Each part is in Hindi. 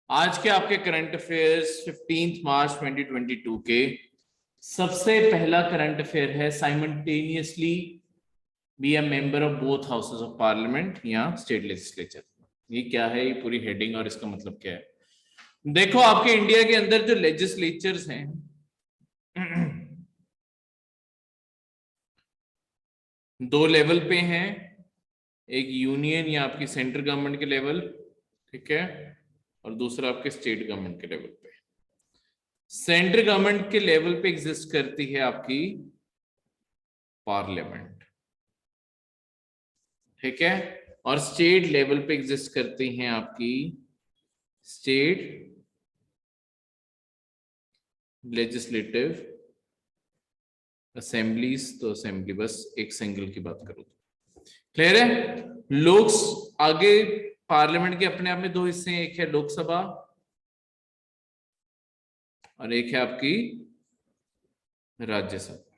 आज के आपके करंट अफेयर्स 15 मार्च 2022 के सबसे पहला करंट अफेयर है simultaneously be a member of both houses of parliament या स्टेट लेजिस्लेचर। ये क्या है, ये पूरी हेडिंग और इसका मतलब क्या है। देखो आपके इंडिया के अंदर जो लेजिस्लेचर्स हैं दो लेवल पे हैं, एक यूनियन या आपकी सेंट्रल गवर्नमेंट के लेवल, ठीक है, और दूसरा आपके स्टेट गवर्नमेंट के लेवल पे। सेंट्रल गवर्नमेंट के लेवल पे एग्जिस्ट करती है आपकी पार्लियामेंट, ठीक है, और स्टेट लेवल पे एग्जिस्ट करती हैं आपकी स्टेट लेजिस्लेटिव असेंबलीज। तो असेंबली बस एक सिंगल की बात करो तो क्लियर है। लोक आगे पार्लियामेंट के अपने आप में दो हिस्से हैं, एक है लोकसभा और एक है आपकी राज्यसभा,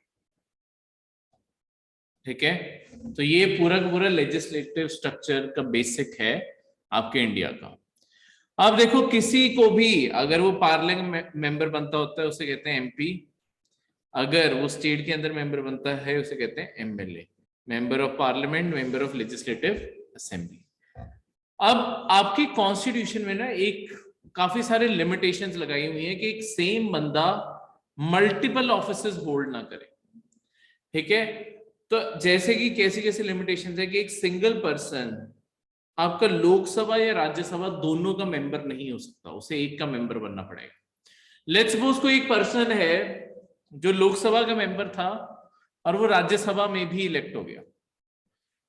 ठीक है। तो ये पूरा का पूरा लेजिस्लेटिव स्ट्रक्चर का बेसिक है आपके इंडिया का। अब देखो किसी को भी अगर वो पार्लियामेंट मेंबर बनता होता है उसे कहते हैं एमपी, अगर वो स्टेट के अंदर मेंबर बनता है उसे कहते हैं MLA, member of parliament, member of legislative assembly. अब आपकी कॉन्स्टिट्यूशन में ना एक काफी सारे लिमिटेशंस लगाई हुई है कि एक सेम बंदा मल्टीपल ऑफिसेस होल्ड ना करे, ठीक है। तो जैसे कि कैसी कैसी लिमिटेशंस है कि एक सिंगल पर्सन आपका लोकसभा या राज्यसभा दोनों का मेंबर नहीं हो सकता, उसे एक का मेंबर बनना पड़ेगा। लेट्स सपोज कोई एक पर्सन है जो लोकसभा का मेंबर था और वो राज्यसभा में भी इलेक्ट हो गया,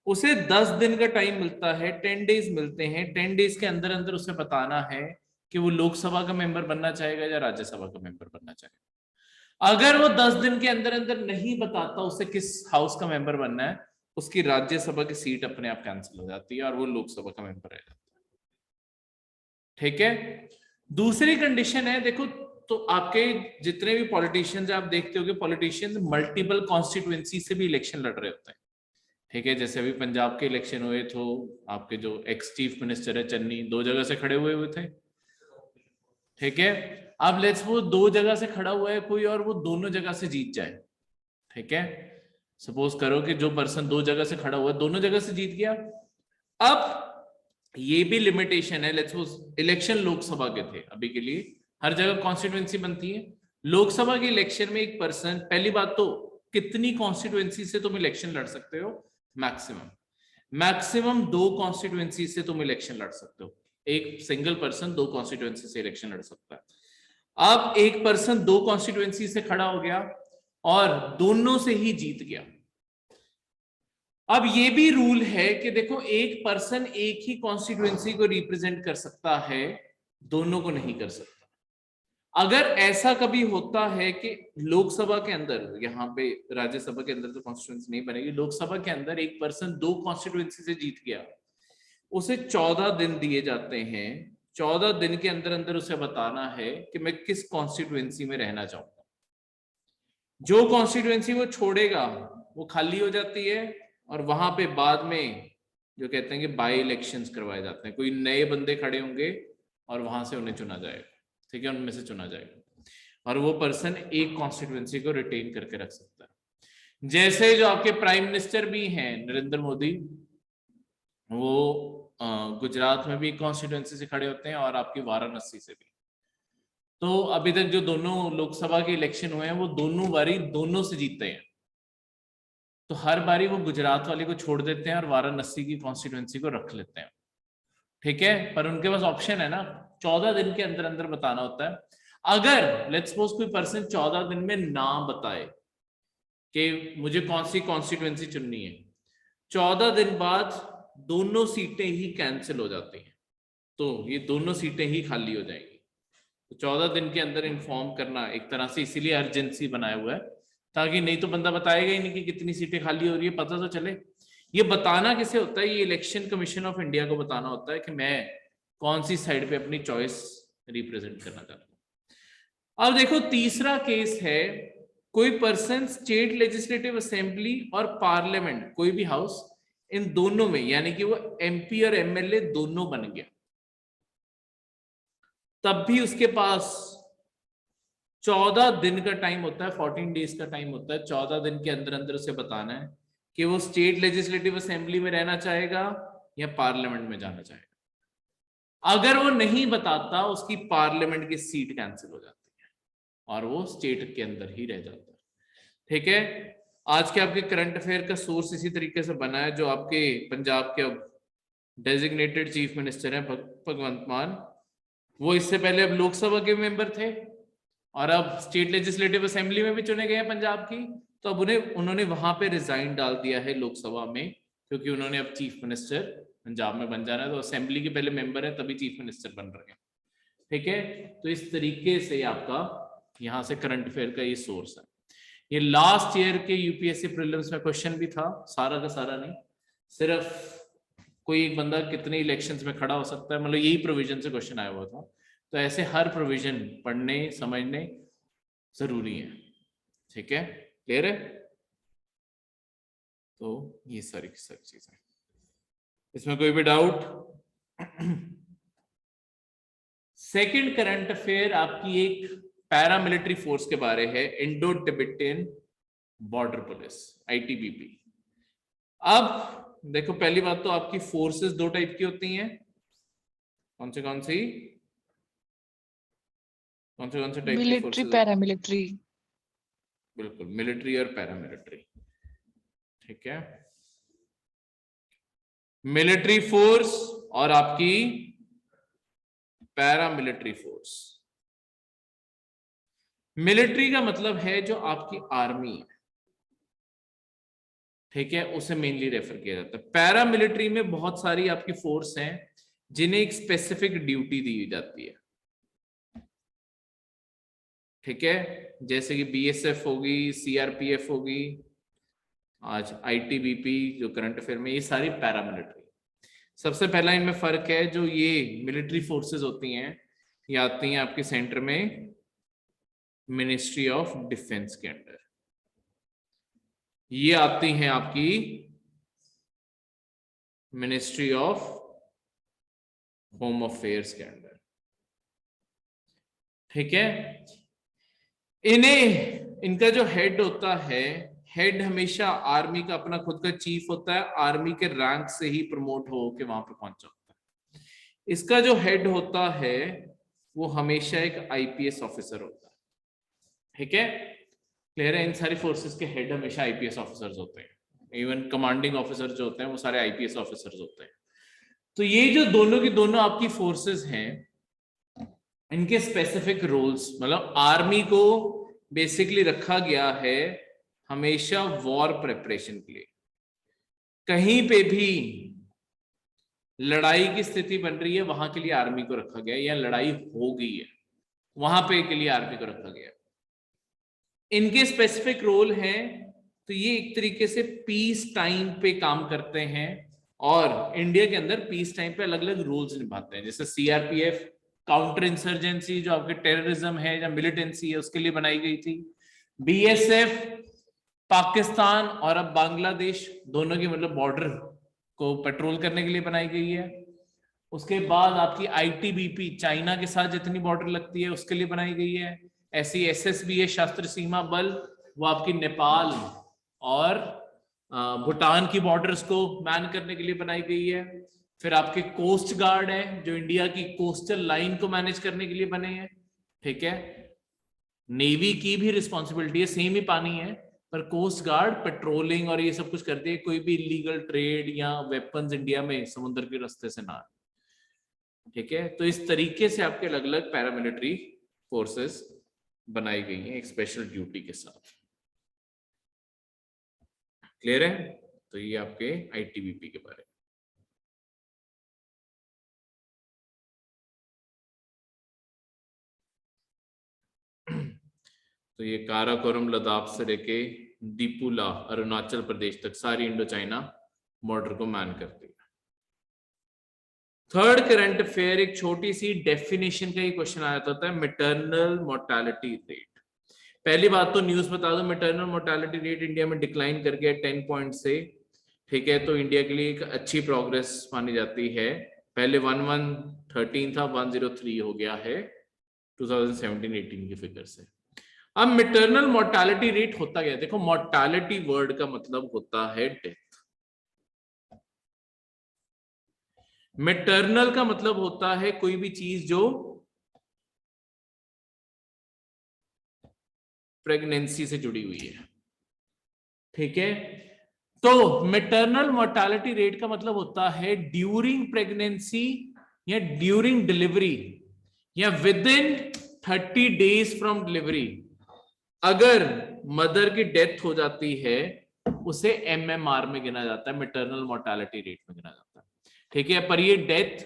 उसे 10 दिन का टाइम मिलता है, 10 डेज मिलते हैं। 10 डेज के अंदर अंदर उसे बताना है कि वो लोकसभा का मेंबर बनना चाहेगा या राज्यसभा का मेंबर बनना चाहेगा। अगर वो 10 दिन के अंदर अंदर नहीं बताता उसे किस हाउस का मेंबर बनना है, उसकी राज्यसभा की सीट अपने आप कैंसिल हो जाती है और वो लोकसभा का मेंबर रह जाता है, ठीक है। दूसरी कंडीशन है, देखो तो आपके जितने भी पॉलिटिशियंस आप देखते हो कि पॉलिटिशियंस मल्टीपल कॉन्स्टिट्यूएंसी से भी इलेक्शन लड़ रहे होते हैं, ठीक है। जैसे अभी पंजाब के इलेक्शन हुए तो आपके जो एक्स चीफ मिनिस्टर है चन्नी, दो जगह से खड़े हुए थे, ठीक है। अब लेट्स वो दो जगह से खड़ा हुआ है कोई और वो दोनों जगह से जीत जाए, ठीक है। सपोज करो कि जो पर्सन दो जगह से खड़ा हुआ है दोनों जगह से जीत गया। अब ये भी लिमिटेशन है, लेट्स सपोज इलेक्शन लोकसभा के थे, अभी के लिए हर जगह कॉन्स्टिट्यूएंसी बनती है। लोकसभा के इलेक्शन में एक पर्सन, पहली बात तो कितनी कॉन्स्टिट्यूएंसी से तुम इलेक्शन लड़ सकते हो, मैक्सिमम मैक्सिमम दो कॉन्स्टिट्यूएंसी से तुम इलेक्शन लड़ सकते हो, एक सिंगल पर्सन दो कॉन्स्टिट्यूएंसी से इलेक्शन लड़ सकता है। अब एक पर्सन दो कॉन्स्टिट्यूएंसी से खड़ा हो गया और दोनों से ही जीत गया। अब ये भी रूल है कि देखो एक पर्सन एक ही कॉन्स्टिट्यूएंसी को रिप्रेजेंट कर सकता है, दोनों को नहीं कर सकता। अगर ऐसा कभी होता है कि लोकसभा के अंदर, यहाँ पे राज्यसभा के अंदर तो कॉन्स्टिट्यूएंसी नहीं बनेगी, लोकसभा के अंदर एक पर्सन दो कॉन्स्टिट्यूएंसी से जीत गया, उसे 14 दिन दिए जाते हैं। 14 दिन के अंदर अंदर उसे बताना है कि मैं किस कॉन्स्टिट्यूएंसी में रहना चाहूंगा। जो कॉन्स्टिट्यूएंसी वो छोड़ेगा वो खाली हो जाती है और वहां पे बाद में जो कहते हैं कि बाई इलेक्शंस करवाए जाते हैं, कोई नए बंदे खड़े होंगे और वहां से उन्हें चुना जाएगा, ठीक है, उनमें से चुना जाएगा और वो पर्सन एक कॉन्स्टिट्यूएंसी को रिटेन करके रख सकता है। जैसे जो आपके प्राइम मिनिस्टर भी हैं नरेंद्र मोदी, वो गुजरात में भी कॉन्स्टिट्यूएंसी से खड़े होते हैं और आपकी वाराणसी से भी। तो अभी तक जो दोनों लोकसभा के इलेक्शन हुए हैं वो दोनों बारी दोनों से जीतते हैं, तो हर बारी वो गुजरात वाले को छोड़ देते हैं और वाराणसी की कॉन्स्टिट्यूएंसी को रख लेते हैं, ठीक है। पर उनके पास ऑप्शन है ना, 14 दिन के अंदर अंदर बताना होता है। अगर लेट्स सपोज कोई पर्सन 14 दिन में ना बताए कि मुझे कौन सी कॉन्स्टिट्यूएंसी चुननी है, 14 दिन बाद दोनों सीटें ही कैंसिल हो जाती हैं, तो ये दोनों सीटें ही खाली हो जाएंगी। तो 14 दिन के अंदर इन्फॉर्म करना एक तरह से इसीलिए अर्जेंसी बनाया हुआ है, ताकि नहीं तो बंदा बताएगा ही नहीं कि कितनी सीटें खाली हो रही है, पता तो चले। ये बताना किसे होता है, ये इलेक्शन कमीशन ऑफ इंडिया को बताना होता है कि मैं कौन सी साइड पे अपनी चॉइस रिप्रेजेंट करना चाहता हूं। अब देखो तीसरा केस है, कोई पर्सन स्टेट लेजिस्लेटिव असेंबली और पार्लियामेंट कोई भी हाउस, इन दोनों में यानी कि वो एमपी और एमएलए दोनों बन गया, तब भी उसके पास 14 दिन का टाइम होता है, 14 डेज का टाइम होता है। 14 दिन के अंदर अंदर उसे बताना है कि वो स्टेट लेजिस्लेटिव असेंबली में रहना चाहेगा या पार्लियामेंट में जाना चाहेगा। अगर वो नहीं बताता, उसकी पार्लियामेंट की सीट कैंसिल हो जाती है और वो स्टेट के अंदर ही रह जाता है। ठीक है, आज के आपके करंट अफेयर का सोर्स इसी तरीके से बना है। जो आपके पंजाब के अब डेजिग्नेटेड चीफ मिनिस्टर हैं भगवंत मान, वो इससे पहले अब लोकसभा के मेंबर थे और अब स्टेट लेजिस्लेटिव असेंबली में भी चुने गए हैं पंजाब की। तो अब उन्होंने वहां पे रिजाइन डाल दिया है लोकसभा में, क्योंकि उन्होंने अब चीफ मिनिस्टर पंजाब में बन जाना है। तो असेंबली के पहले मेंबर है तभी चीफ मिनिस्टर बन रहे हैं। ठीक है, तो इस तरीके से आपका यहां से करंट अफेयर का ये सोर्स है। ये लास्ट ईयर के यूपीएससी प्रीलिम्स में क्वेश्चन भी था, सारा का सारा नहीं, सिर्फ कोई एक बंदा कितने इलेक्शंस में खड़ा हो सकता है, मतलब यही प्रोविजन से क्वेश्चन आया हुआ था। तो ऐसे हर प्रोविजन पढ़ने समझने जरूरी है। ठीक है, क्लियर है? तो ये सारी चीजें, इसमें कोई भी डाउट? सेकंड करंट अफेयर आपकी एक पैरामिलिट्री फोर्स के बारे है, Indo Tibetan border police, ITBP. अब देखो, पहली बात तो आपकी फोर्सेस दो टाइप की होती हैं। कौन से टाइप की फोर्सेस? पैरामिलिट्री। बिल्कुल, मिलिट्री और पैरामिलिट्री। ठीक है, मिलिट्री फोर्स और आपकी पैरामिलिट्री फोर्स। मिलिट्री का मतलब है जो आपकी आर्मी है, ठीक है, उसे मेनली रेफर किया जाता है। पैरामिलिट्री में बहुत सारी आपकी फोर्स हैं जिन्हें एक स्पेसिफिक ड्यूटी दी जाती है। ठीक है, जैसे कि बीएसएफ होगी, सीआरपीएफ होगी, आज आईटीबीपी जो करंट अफेयर में, ये सारी पैरामिलिट्री। सबसे पहला इनमें फर्क है, जो ये मिलिट्री फोर्सेस होती हैं ये आती हैं आपके सेंटर में मिनिस्ट्री ऑफ डिफेंस के अंडर, ये आती हैं आपकी मिनिस्ट्री ऑफ होम अफेयर्स के अंडर। ठीक है, इनका जो हेड होता है, हेड हमेशा आर्मी का अपना खुद का चीफ होता है, आर्मी के रैंक से ही प्रमोट हो के वहां पे पहुंचा होता है। इसका जो हेड होता है वो हमेशा एक आईपीएस ऑफिसर होता है। ठीक है, क्लियर है? इन सारी फोर्सेस के हेड हमेशा आईपीएस ऑफिसर्स होते हैं, इवन कमांडिंग ऑफिसर जो होते हैं वो सारे आईपीएस ऑफिसर्स होते हैं। तो ये जो दोनों की दोनों आपकी फोर्सेस हैं, इनके स्पेसिफिक रोल्स, मतलब आर्मी को बेसिकली रखा गया है हमेशा वॉर प्रिपरेशन के लिए। कहीं पे भी लड़ाई की स्थिति बन रही है, वहां के लिए आर्मी को रखा गया है, या लड़ाई हो गई है वहां पे के लिए आर्मी को रखा गया है। इनके स्पेसिफिक रोल हैं, तो ये एक तरीके से पीस टाइम पे काम करते हैं, और इंडिया के अंदर पीस टाइम पे अलग अलग रोल्स निभाते हैं। जैसे सीआरपीएफ काउंटर इंसर्जेंसी, जो आपके टेररिज्म है या मिलिटेंसी है, उसके लिए बनाई गई थी। बीएसएफ पाकिस्तान और अब बांग्लादेश दोनों के मतलब बॉर्डर को पेट्रोल करने के लिए बनाई गई है। उसके बाद आपकी आईटीबीपी चाइना के साथ जितनी बॉर्डर लगती है उसके लिए बनाई गई है। ऐसी एसएसबी है, शस्त्र सीमा बल, वो आपकी नेपाल और भूटान की बॉर्डर्स को मैन करने के लिए बनाई गई है। फिर आपके कोस्ट गार्ड है, जो इंडिया की कोस्टल लाइन को मैनेज करने के लिए बने हैं। ठीक है, नेवी की भी रिस्पॉन्सिबिलिटी है, सेम ही पानी है, पर कोस्ट गार्ड पेट्रोलिंग और ये सब कुछ करती है, कोई भी इलीगल ट्रेड या वेपन्स इंडिया में समुद्र के रास्ते से ना। ठीक है, तो इस तरीके से आपके अलग अलग पैरामिलिट्री फोर्सेस बनाई गई हैं एक स्पेशल ड्यूटी के साथ। क्लियर है? तो ये आपके आईटीबीपी के बारे में। तो ये काराकोरम लद्दाख से लेके दीपुला अरुणाचल प्रदेश तक सारी इंडो चाइना बॉर्डर को मैन करती है। थर्ड करंट अफेयर, एक छोटी सी डेफिनेशन का ही क्वेश्चन आया होता है, मैटरनल मोर्टालिटी रेट। पहली बात तो न्यूज बता दो, मैटरनल मोर्टालिटी रेट इंडिया में डिक्लाइन कर गया 10 पॉइंट से। ठीक है, तो इंडिया के लिए एक अच्छी प्रोग्रेस मानी जाती है। पहले 1113 था, 103 हो गया है 2017-18 की फिगर से। अब मैटरनल मोर्टालिटी रेट होता क्या है, देखो मोर्टालिटी वर्ड का मतलब होता है डेथ, मैटरनल का मतलब होता है कोई भी चीज जो प्रेगनेंसी से जुड़ी हुई है, ठीक है। तो मैटरनल मोर्टालिटी रेट का मतलब होता है ड्यूरिंग प्रेगनेंसी या ड्यूरिंग डिलीवरी या with in 30 days from delivery, अगर मदर की डेथ हो जाती है उसे MMR में गिना जाता है, मैटरनल मोर्टालिटी रेट में गिना जाता है, ठीक है। पर ये डेथ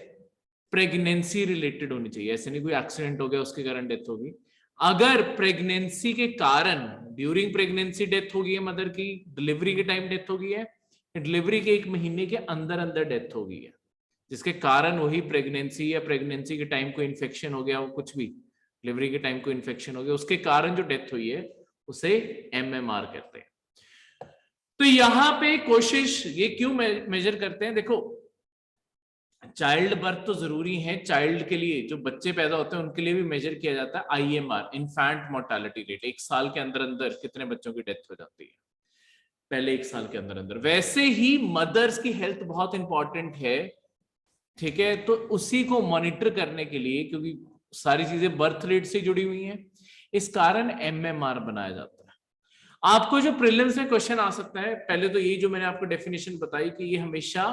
प्रेगनेंसी रिलेटेड होनी चाहिए, ऐसे नहीं कोई एक्सीडेंट हो गया उसके कारण डेथ होगी। अगर प्रेगनेंसी के कारण ड्यूरिंग प्रेगनेंसी डेथ हो गई है मदर की, डिलीवरी के टाइम डेथ हो गई है, डिलीवरी के 1 महीने के अंदर अंदर डेथ हो गई है, जिसके कारण वही प्रेगनेंसी या प्रेगनेंसी के टाइम को इन्फेक्शन हो गया, वो कुछ भी डिलीवरी के टाइम को इन्फेक्शन हो गया, उसके कारण जो डेथ हुई है उसे MMR कहते हैं। तो यहां पे कोशिश ये क्यों मेजर करते हैं, देखो चाइल्ड बर्थ तो जरूरी है, चाइल्ड के लिए जो बच्चे पैदा होते हैं उनके लिए भी मेजर किया जाता है IMR, इन्फेंट मोर्टालिटी रेट, 1 साल के अंदर अंदर कितने बच्चों की डेथ हो जाती है पहले 1 साल के अंदर अंदर। वैसे ही मदर्स की हेल्थ बहुत इंपॉर्टेंट है, ठीक है, तो उसी को मॉनिटर करने के लिए, क्योंकि सारी चीजें बर्थ रेट से जुड़ी हुई हैं, इस कारण MMR बनाया जाता है। आपको जो प्रीलिम्स में क्वेश्चन आ सकता है, पहले तो यही जो मैंने आपको डेफिनेशन बताई कि ये हमेशा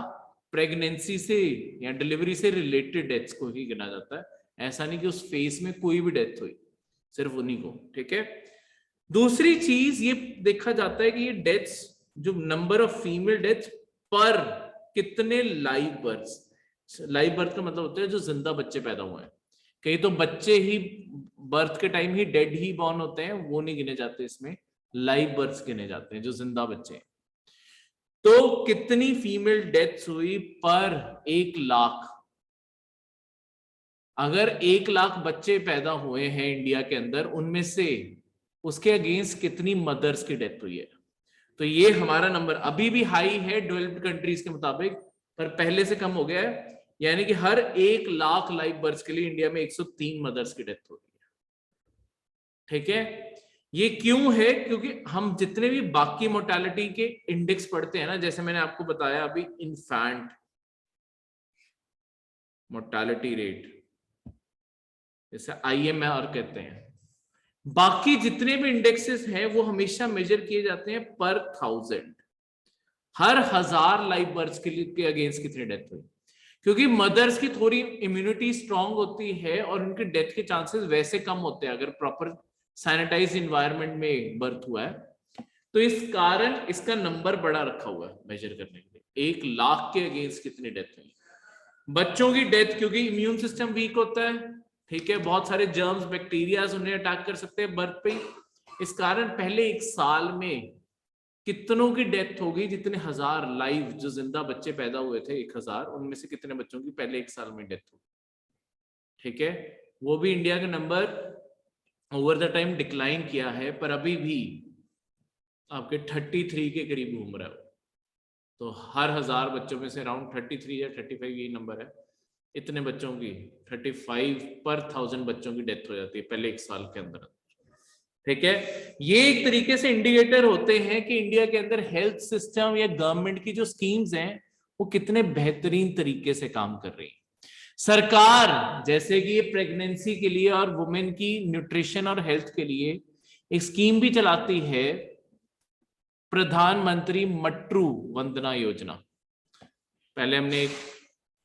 प्रेगनेंसी से या डिलीवरी से रिलेटेड डेथ्स को ही गिना जाता है, ऐसा नहीं कि उस फेज में कोई भी डेथ हुई, सिर्फ उन्हीं को, ठीक है। दूसरी चीज ये देखा जाता है कि ये डेथ्स, जो नंबर ऑफ फीमेल डेथ पर कितने लाइव बर्थ, लाइव बर्थ का मतलब होता है जो जिंदा बच्चे पैदा हुए हैं, कई तो बच्चे ही बर्थ के टाइम ही डेड ही बॉर्न होते हैं, वो नहीं गिने जाते इसमें, लाइव बर्थ गिने जाते हैं जो जिंदा बच्चे हैं। तो कितनी फीमेल डेथ्स हुई पर 1 लाख, अगर 1 लाख बच्चे पैदा हुए हैं इंडिया के अंदर, उनमें से उसके अगेंस्ट कितनी मदर्स की डेथ हुई है, तो ये हमारा नंबर अभी भी हाई है डेवलप्ड कंट्रीज के मुताबिक, पर पहले से कम हो गया है, यानी कि हर 1 लाख लाइव बर्थ के लिए इंडिया में 103 मदर्स की डेथ हो रही है, ठीक है। ये क्यों है, क्योंकि हम जितने भी बाकी मोर्टालिटी के इंडेक्स पढ़ते हैं ना, जैसे मैंने आपको बताया अभी इन्फेंट मोर्टालिटी रेट, जैसे IMR कहते हैं, बाकी जितने भी इंडेक्सेस हैं वो हमेशा मेजर किए जाते हैं पर 1000, हर 1000 लाइव बर्थ के अगेंस्ट कितनी डेथ हुई, क्योंकि मदर्स की थोड़ी इम्यूनिटी स्ट्रांग होती है और उनके डेथ के चांसेस वैसे कम होते हैं अगर प्रॉपर सैनिटाइज इन्वायरमेंट में बर्थ हुआ है, तो इस कारण इसका नंबर बड़ा रखा हुआ है मेजर करने के लिए, 1 लाख के अगेंस्ट कितनी डेथ हुई। बच्चों की डेथ क्योंकि इम्यून सिस्टम वीक होता है, ठीक है, बहुत सारे जर्म्स बैक्टीरियाज उन्हें अटैक कर सकते हैं बर्थ पे, इस कारण पहले 1 साल में कितनों की डेथ होगी, जितने 1000 लाइव जो जिंदा बच्चे पैदा हुए थे 1000, उनमें से कितने बच्चों की पहले 1 साल में डेथ होगी, ठीक है। वो भी इंडिया का number over the time decline किया है, पर अभी भी आपके 33 के करीब घूम रहा है, तो हर 1000 बच्चों में से अराउंड 33 या 35 यही नंबर है, इतने बच्चों की 35 पर 1000 बच्चों की डेथ हो जाती है पहले 1 साल के अंदर, ठीक है। ये एक तरीके से इंडिकेटर होते हैं कि इंडिया के अंदर हेल्थ सिस्टम या गवर्नमेंट की जो स्कीम्स हैं वो कितने बेहतरीन तरीके से काम कर रही है। सरकार जैसे कि ये प्रेगनेंसी के लिए और वुमेन की न्यूट्रिशन और हेल्थ के लिए एक स्कीम भी चलाती है, प्रधानमंत्री मट्रू वंदना योजना। पहले हमने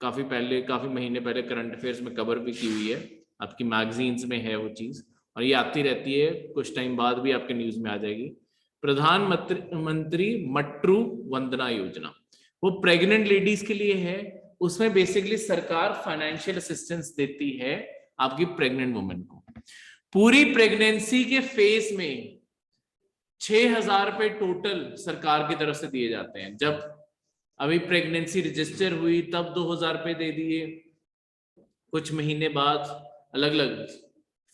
काफी महीने पहले करंट अफेयर्स में कवर भी की हुई है, आपकी मैगजीन्स में है वो चीज, और ये आती रहती है, कुछ टाइम बाद भी आपके न्यूज में आ जाएगी। प्रधानमंत्री मट्रू वंदना योजना वो प्रेग्नेंट लेडीज के लिए है, उसमें बेसिकली सरकार फाइनेंशियल असिस्टेंस देती है आपकी प्रेग्नेंट वुमेन को। पूरी प्रेगनेंसी के फेज में 6000 रुपए टोटल सरकार की तरफ से दिए जाते हैं। जब अभी प्रेगनेंसी रजिस्टर हुई तब 2000 रुपए दे दिए, कुछ महीने बाद अलग अलग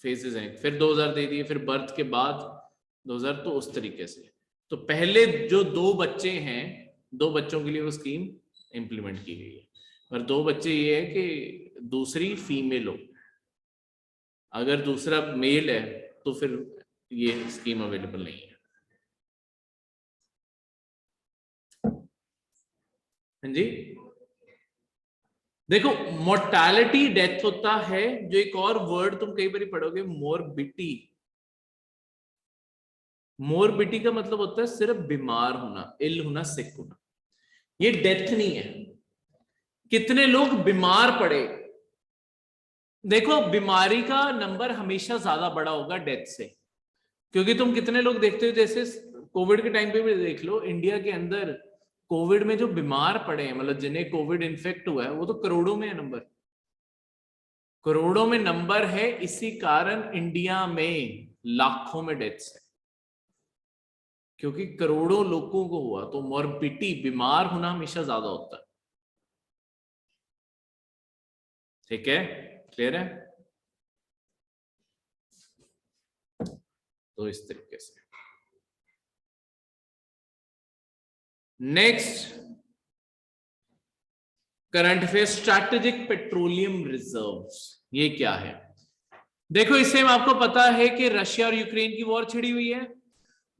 फेजेस हैं, फिर 2000 दे दिए, फिर बर्थ के बाद 2000, तो उस तरीके से। तो पहले जो 2 बच्चे हैं, 2 बच्चों के लिए वो स्कीम इंप्लीमेंट की गई है। और 2 बच्चे ये है कि दूसरी फीमेल हो, अगर दूसरा मेल है तो फिर ये स्कीम अवेलेबल नहीं है। हाँ जी, देखो मोर्टालिटी डेथ होता है, जो एक और वर्ड तुम कई बार पढ़ोगे, मोरबिटी। मोरबिटी का मतलब होता है सिर्फ बीमार होना, इल होना, सिक होना, ये डेथ नहीं है। कितने लोग बीमार पड़े, देखो बीमारी का नंबर हमेशा ज्यादा बड़ा होगा डेथ से, क्योंकि तुम कितने लोग देखते हो, जैसे कोविड के टाइम पे भी देख लो, इंडिया के अंदर कोविड में जो बीमार पड़े हैं, मतलब जिन्हें कोविड इन्फेक्ट हुआ है, वो तो करोड़ों में है नंबर, करोड़ों में नंबर है। इसी कारण इंडिया में लाखों में डेथ्स है, क्योंकि करोड़ों लोगों को हुआ, तो मॉर्बिडिटी, बीमार होना हमेशा ज्यादा होता है। ठीक है, क्लियर है? तो इस तरीके से next current affair, strategic petroleum reserves, ये क्या है? देखो इससे आपको पता है कि रशिया और यूक्रेन की वॉर छिड़ी हुई है।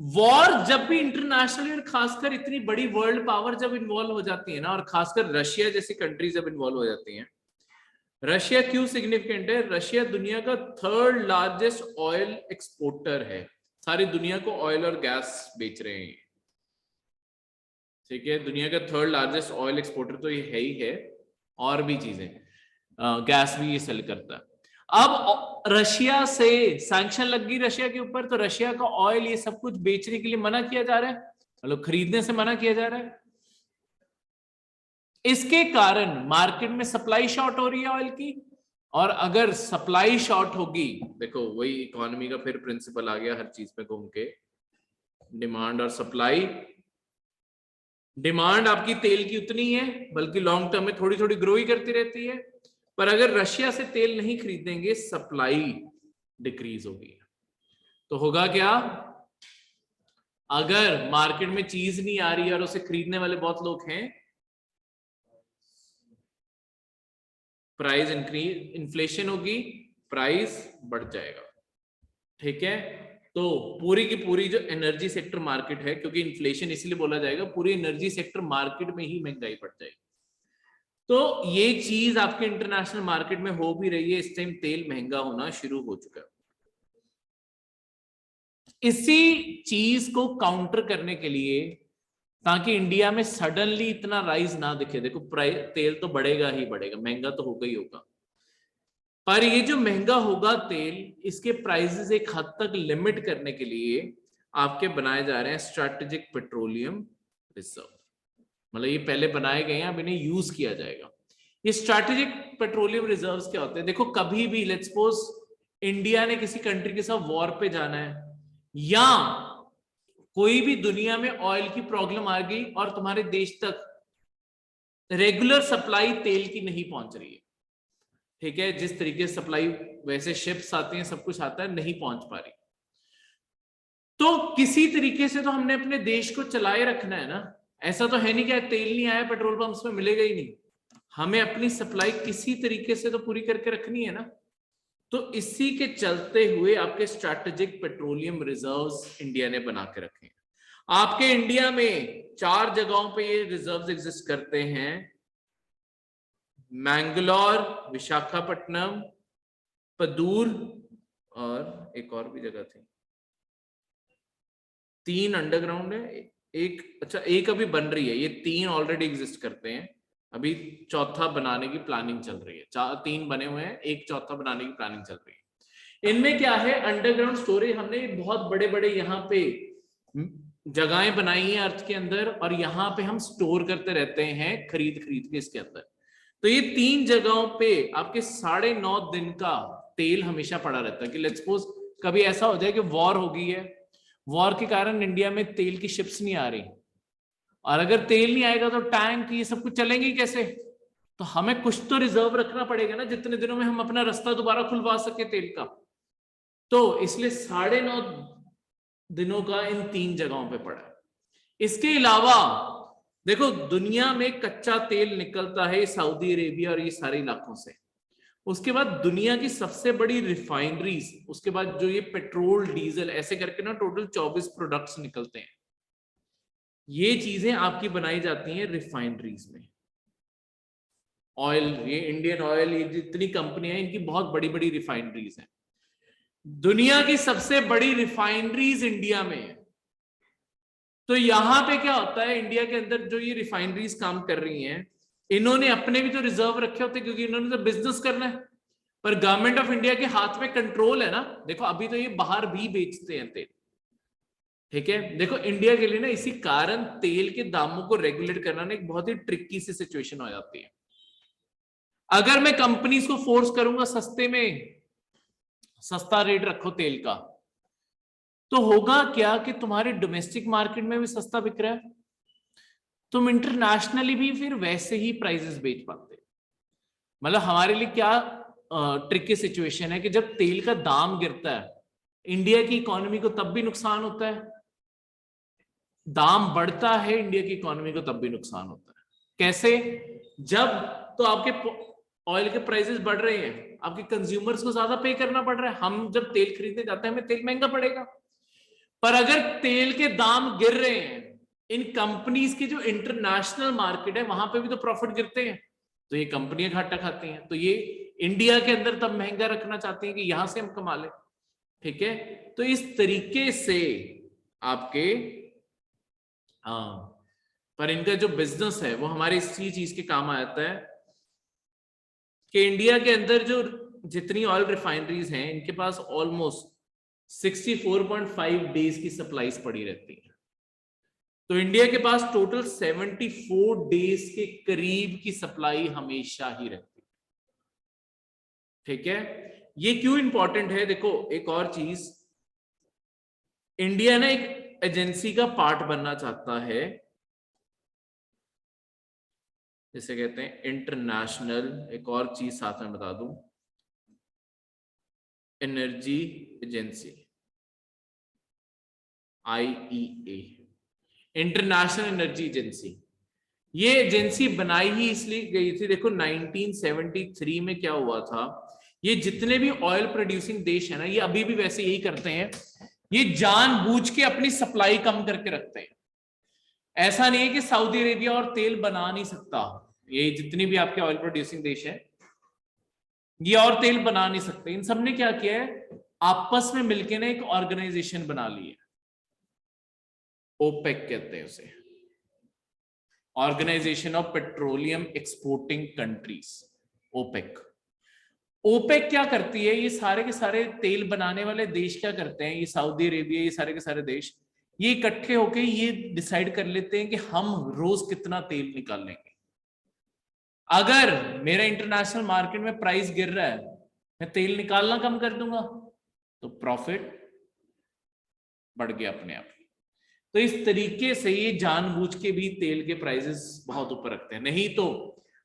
वॉर जब भी इंटरनेशनल और खासकर इतनी बड़ी वर्ल्ड पावर जब इन्वॉल्व हो जाती है ना, और खासकर रशिया जैसी कंट्री जब इन्वॉल्व हो जाती हैं, रशिया क्यों सिग्निफिकेंट है? रशिया दुनिया का 3rd लार्जेस्ट ऑयल एक्सपोर्टर है, सारी दुनिया को ऑयल और गैस बेच रहे हैं। ठीक है, दुनिया का 3rd लार्जेस्ट ऑयल एक्सपोर्टर तो ये है ही है, और भी चीजें, गैस भी ये सेल करता है। अब रशिया से सैंक्शन लग गई रशिया के ऊपर, तो रशिया का ऑयल ये सब कुछ बेचने के लिए मना किया जा रहा है, मतलब खरीदने से मना किया जा रहा है। इसके कारण मार्केट में सप्लाई शॉर्ट हो रही है ऑयल की, और अगर सप्लाई शॉर्ट होगी, देखो वही इकोनॉमी का फिर प्रिंसिपल आ गया हर चीज में घूम के, डिमांड और सप्लाई। डिमांड आपकी तेल की उतनी है, बल्कि लॉन्ग टर्म में थोड़ी थोड़ी ग्रो ही करती रहती है, पर अगर रशिया से तेल नहीं खरीदेंगे, सप्लाई डिक्रीज होगी। तो होगा क्या? अगर मार्केट में चीज नहीं आ रही है और उसे खरीदने वाले बहुत लोग हैं, प्राइस इंक्रीज, इन्फ्लेशन होगी, प्राइस बढ़ जाएगा। ठीक है, तो पूरी की पूरी जो एनर्जी सेक्टर मार्केट है, क्योंकि इन्फ्लेशन इसलिए बोला जाएगा, पूरी एनर्जी सेक्टर मार्केट में ही महंगाई बढ़ जाएगी। तो ये चीज आपके इंटरनेशनल मार्केट में हो भी रही है, इस टाइम तेल महंगा होना शुरू हो चुका है। इसी चीज को काउंटर करने के लिए, ताकि इंडिया में सडनली इतना राइज ना दिखे, देखो प्राइस तेल तो बढ़ेगा ही बढ़ेगा, महंगा तो होगा ही होगा, पर ये जो महंगा होगा तेल, इसके प्राइसेस एक हद तक लिमिट करने के लिए आपके बनाए जा रहे हैं स्ट्रैटेजिक पेट्रोलियम रिजर्व। मतलब ये पहले बनाए गए हैं, अब इन्हें यूज किया जाएगा। ये स्ट्रैटेजिक पेट्रोलियम रिजर्व्स क्या होते हैं? देखो कभी भी लेट्स सपोज इंडिया ने किसी कंट्री के साथ वॉर पे जाना है, या कोई भी दुनिया में ऑयल की प्रॉब्लम आ गई और तुम्हारे देश तक रेगुलर सप्लाई तेल की नहीं पहुंच रही है, ठीक है, जिस तरीके से सप्लाई वैसे शिप्स आती हैं, सब कुछ आता है, नहीं पहुंच पा रही, तो किसी तरीके से तो हमने अपने देश को चलाए रखना है ना। ऐसा तो है नहीं कि तेल नहीं आया पेट्रोल पंप्स में मिलेगा ही नहीं, हमें अपनी सप्लाई किसी तरीके से तो पूरी करके रखनी है ना। तो इसी के चलते हुए आपके स्ट्रैटेजिक पेट्रोलियम रिजर्व्स इंडिया ने बना के रखे हैं। आपके इंडिया में 4 जगहों पे ये रिजर्व्स एग्जिस्ट करते हैं, मैंगलोर, विशाखापट्टनम, पदूर, और एक और भी जगह थी, 3 अंडरग्राउंड है, एक अच्छा एक अभी बन रही है, ये 3 ऑलरेडी एग्जिस्ट करते हैं, अभी चौथा बनाने की प्लानिंग चल रही है। 3 बने हुए हैं, एक चौथा बनाने की प्लानिंग चल रही है। इनमें क्या है, अंडरग्राउंड स्टोरेज, हमने बहुत बड़े बड़े यहाँ पे जगहें बनाई हैं अर्थ के अंदर, और यहाँ पे हम स्टोर करते रहते हैं खरीद खरीद के इसके अंदर। तो ये 3 जगहों पे आपके 9.5 दिन का तेल हमेशा पड़ा रहता है, कि लेट्स सपोज कभी ऐसा हो जाए कि वॉर हो गई है, वॉर के कारण इंडिया में तेल की शिप्स नहीं आ रही, और अगर तेल नहीं आएगा तो टैंक ये सब कुछ चलेंगे कैसे? तो हमें कुछ तो रिजर्व रखना पड़ेगा ना, जितने दिनों में हम अपना रास्ता दोबारा खुलवा सके तेल का। तो इसलिए 9.5 दिनों का इन 3 जगहों पे पड़ा है। इसके अलावा देखो दुनिया में कच्चा तेल निकलता है सऊदी अरेबिया और ये सारे इलाकों से, उसके बाद दुनिया की सबसे बड़ी रिफाइनरीज, उसके बाद जो ये पेट्रोल डीजल ऐसे करके ना टोटल 24 प्रोडक्ट्स निकलते हैं। ये चीजें आपकी बनाई जाती हैं रिफाइनरीज में। ऑयल, ये इंडियन ऑयल, ये जितनी कंपनियां हैं इनकी बहुत बड़ी बड़ी रिफाइनरीज हैं। दुनिया की सबसे बड़ी रिफाइनरीज इंडिया में है। तो यहां पे क्या होता है, इंडिया के अंदर जो ये रिफाइनरीज काम कर रही हैं, इन्होंने अपने भी तो रिजर्व रखे होते हैं क्योंकि इन्होंने तो बिजनेस करना है। पर गवर्नमेंट ऑफ इंडिया के हाथ में कंट्रोल है ना। देखो अभी तो ये बाहर भी बेचते हैं तेल, ठीक है। देखो इंडिया के लिए ना इसी कारण तेल के दामों को रेगुलेट करना ना एक बहुत ही ट्रिकी सी सिचुएशन हो जाती है। अगर मैं कंपनीज को फोर्स करूंगा सस्ते में, सस्ता रेट रखो तेल का, तो होगा क्या कि तुम्हारे डोमेस्टिक मार्केट में भी सस्ता बिक रहा है, तुम इंटरनेशनली भी फिर वैसे ही प्राइसेस बेच पाते। मतलब हमारे लिए क्या ट्रिकी सिचुएशन है कि जब तेल का दाम गिरता है, इंडिया की इकोनॉमी को तब भी नुकसान होता है, दाम बढ़ता है इंडिया की इकोनॉमी को तब भी नुकसान होता है। कैसे? जब तो आपके ऑयल के प्राइसेस बढ़ रहे हैं, आपके कंज्यूमर्स को ज्यादा पे करना पड़ रहा है, हम जब तेल खरीदने जाते हैं हमें तेल महंगा पड़ेगा। पर अगर तेल के दाम गिर रहे हैं, इन कंपनीज की जो इंटरनेशनल मार्केट है वहां पे भी तो प्रॉफिट गिरते हैं, तो ये कंपनियां घाटा खाती हैं। तो ये इंडिया के अंदर तब महंगा रखना चाहते हैं कि यहां से हम कमा लें, ठीक है। तो इस तरीके से आपके, हाँ, पर इनका जो बिजनेस है वो हमारे इसी चीज के काम आ जाता है कि इंडिया के अंदर जो जितनी ऑयल रिफाइनरीज हैं इनके पास ऑलमोस्ट 64.5 डेज की सप्लाईज पड़ी रहती है। तो इंडिया के पास टोटल 74 डेज के करीब की सप्लाई हमेशा ही रहती है, ठीक है। ये क्यों इंपॉर्टेंट है? देखो एक और चीज, इंडिया ना एक एजेंसी का पार्ट बनना चाहता है, जिसे कहते हैं इंटरनेशनल, एक और चीज साथ में बता दूं, energy agency, IEA, international energy agency. ये एजेंसी बनाई ही इसलिए गई थी, देखो 1973 में क्या हुआ था, ये जितने भी ऑयल प्रोड्यूसिंग देश है ना, ये अभी भी वैसे यही करते हैं, ये जानबूझ के अपनी सप्लाई कम करके रखते हैं। ऐसा नहीं है कि सऊदी अरेबिया और तेल बना नहीं सकता, ये जितनी भी आपके ऑयल प्रोड्यूसिंग देश है ये और तेल बना नहीं सकते। इन सब ने क्या किया है, आपस में मिलकर ना एक ऑर्गेनाइजेशन बना ली है, ओपेक कहते हैं उसे, organisation of petroleum exporting countries, OPEC. OPEC क्या करती है, ये सारे के सारे तेल बनाने वाले देश क्या करते हैं, ये सऊदी अरेबिया, ये सारे के सारे देश, ये इकट्ठे होके ये डिसाइड कर लेते हैं कि हम रोज कितना तेल निकाल लेंगे। अगर मेरा इंटरनेशनल मार्केट में प्राइस गिर रहा है, मैं तेल निकालना कम कर दूंगा तो प्रॉफिट बढ़ गया अपने आप। तो इस तरीके से ये जानबूझ के भी तेल के प्राइसेस बहुत ऊपर रखते हैं। नहीं तो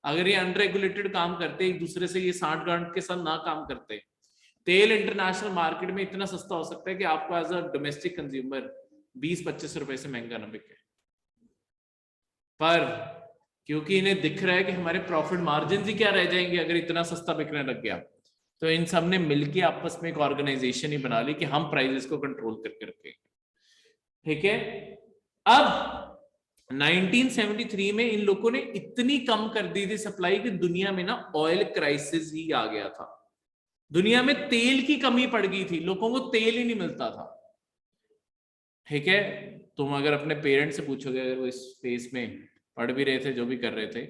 अगर ये अनरेगुलेटेड काम करते, एक दूसरे से ये सांठ गांठ के साथ ना काम करते, तेल इंटरनेशनल मार्केट में इतना सस्ता हो सकता है कि आपको एज अ डोमेस्टिक कंज्यूमर 20-25 रुपए से महंगा ना बिके। पर क्योंकि इन्हें दिख रहा है कि हमारे प्रॉफिट मार्जिन ही क्या रह जाएंगे अगर इतना सस्ता बिकने लग गया, तो इन सब ने मिलकर आपस में एक ऑर्गेनाइजेशन ही बना ली कि हम प्राइसेस को कंट्रोल करके रखेंगे, ठीक है। अब 1973 में इन लोगों ने इतनी कम कर दी थी सप्लाई कि दुनिया में ना ऑयल क्राइसिस ही आ गया था। दुनिया में तेल की कमी पड़ गई थी, लोगों को तेल ही नहीं मिलता था, ठीक है। तुम अगर अपने पेरेंट्स से पूछोगे, अगर वो इस फेज में पढ़ भी रहे थे, जो भी कर रहे थे,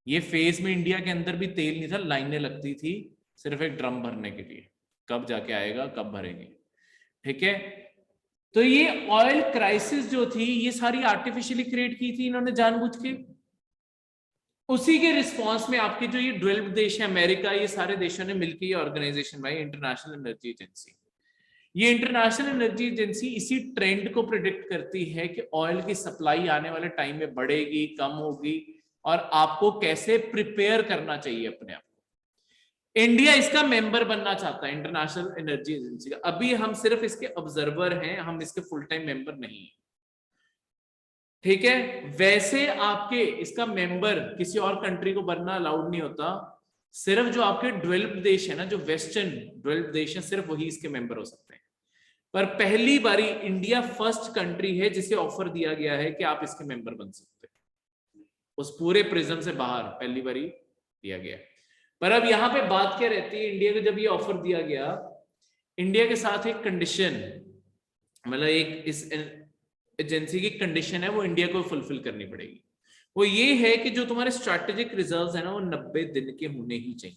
ये फेज में इंडिया के अंदर भी तेल नहीं था, लाइनें लगती थी सिर्फ एक ड्रम भरने के लिए, कब जाके आएगा, कब भरेंगे, ठीक है। तो ये ऑयल क्राइसिस जो थी ये सारी आर्टिफिशियली क्रिएट की थी इन्होंने जानबूझ के। उसी के रिस्पांस में आपके जो ये डेवलप्ड देश है, अमेरिका, ये सारे देशों ने मिलकर ये ऑर्गेनाइजेशन बनाई, इंटरनेशनल एनर्जी एजेंसी। ये इंटरनेशनल एनर्जी एजेंसी इसी ट्रेंड को प्रिडिक्ट करती है कि ऑयल की सप्लाई आने वाले टाइम में बढ़ेगी, कम होगी, और आपको कैसे प्रिपेयर करना चाहिए अपने आप। इंडिया इसका मेंबर बनना चाहता है इंटरनेशनल एनर्जी एजेंसी का। अभी हम सिर्फ इसके ऑब्जर्वर हैं, हम इसके फुल टाइम मेंबर नहीं हैं। ठीक है, वैसे आपके इसका मेंबर किसी और कंट्री को बनना अलाउड नहीं होता, सिर्फ जो आपके डेवलप्ड देश है ना, जो वेस्टर्न डेवलप्ड देश है, सिर्फ वही इसके मेंबर हो सकते हैं। पर पहली बारी इंडिया फर्स्ट कंट्री है जिसे ऑफर दिया गया है कि आप इसके मेंबर बन सकते हैं, उस पूरे प्रिज्म से बाहर पहली बारी दिया गया। पर अब यहाँ पे बात क्या रहती है, इंडिया को जब ये ऑफर दिया गया, इंडिया के साथ एक कंडीशन, मतलब एक इस एजेंसी की कंडीशन है, वो इंडिया को फुलफिल करनी पड़ेगी। वो ये है कि जो तुम्हारे स्ट्रैटेजिक रिजर्व्स है ना, वो 90 दिन के होने ही चाहिए।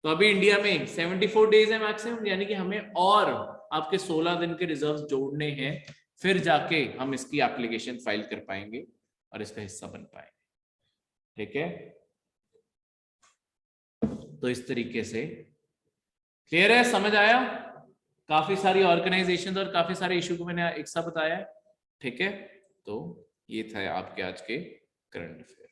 तो अभी इंडिया में 74 डेज है मैक्सिमम, यानी कि हमें और आपके 16 दिन के रिजर्व्स जोड़ने हैं, फिर जाके हम इसकी एप्लीकेशन फाइल कर पाएंगे और इसका हिस्सा बन पाएंगे। ठीक है, तो इस तरीके से क्लियर है, समझ आया? काफी सारी ऑर्गेनाइजेशन और काफी सारे इशू को मैंने एक साथ बताया है। ठीक है, तो ये था आपके आज के करंट अफेयर।